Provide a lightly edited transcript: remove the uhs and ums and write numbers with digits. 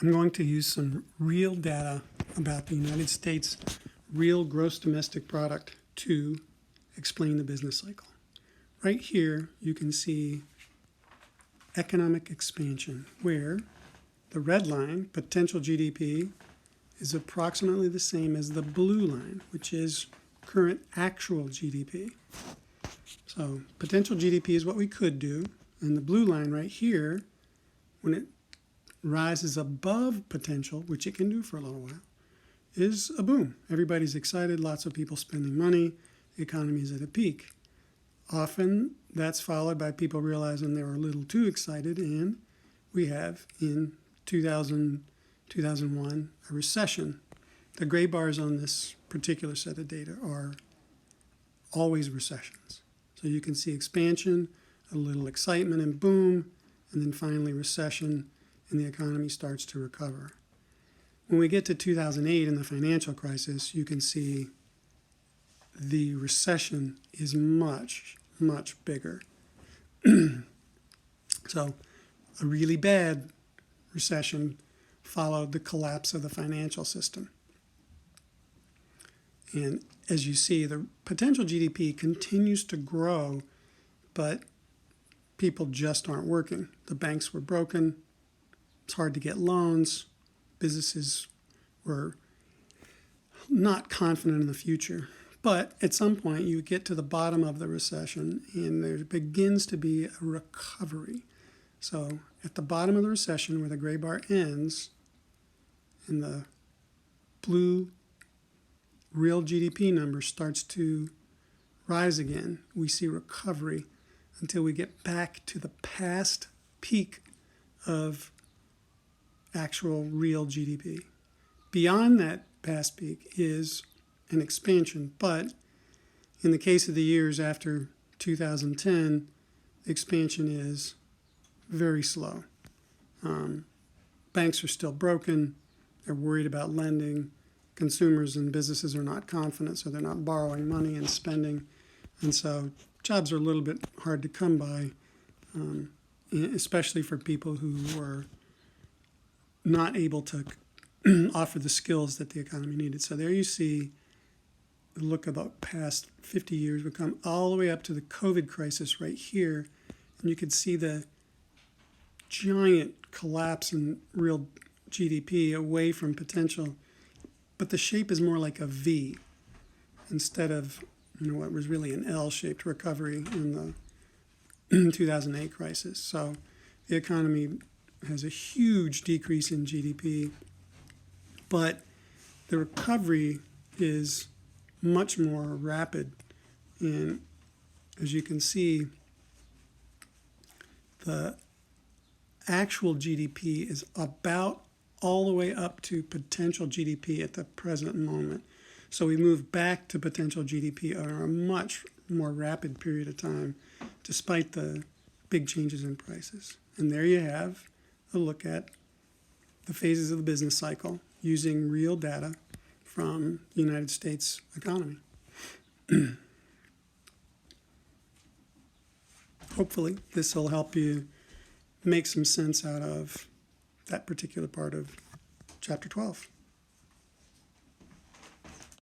I'm going to use some real data about the United States real gross domestic product to explain the business cycle. Right here, you can see economic expansion, where the red line, potential GDP, is approximately the same as the blue line, which is current actual GDP. So potential GDP is what we could do, and the blue line right here, when it rises above potential, which it can do for a little while, is a boom. Everybody's excited, lots of people spending money, the economy is at a peak. Often that's followed by people realizing they were a little too excited, and we have in 2000, 2001 a recession. The gray bars on this particular set of data are always recessions. So you can see expansion, a little excitement and boom, and then finally recession, and the economy starts to recover. When we get to 2008 and the financial crisis, you can see the recession is much, much bigger. So a really bad recession followed the collapse of the financial system. And as you see, the potential GDP continues to grow, but people just aren't working. The banks were broken. It's hard to get loans. Businesses were not confident in the future. But at some point, you get to the bottom of the recession, and there begins to be a recovery. So at the bottom of the recession, where the gray bar ends, and the blue real GDP number starts to rise again, we see recovery until we get back to the past peak of actual real GDP. Beyond that past peak is an expansion, but in the case of the years after 2010, the expansion is very slow. Banks are still broken. They're worried about lending. Consumers and businesses are not confident, so they're not borrowing money and spending. And so jobs are a little bit hard to come by, especially for people who were not able to offer the skills that the economy needed. So there you see, look about past 50 years, we come all the way up to the COVID crisis right here, and you can see the giant collapse in real GDP away from potential, but the shape is more like a V instead of what was really an L-shaped recovery in the 2008 crisis. So the economy has a huge decrease in GDP, but the recovery is much more rapid. And as you can see, the actual GDP is about all the way up to potential GDP at the present moment. So we move back to potential GDP over a much more rapid period of time, despite the big changes in prices. And there you have a look at the phases of the business cycle using real data from the United States economy. Hopefully, this will help you make some sense out of that particular part of Chapter 12.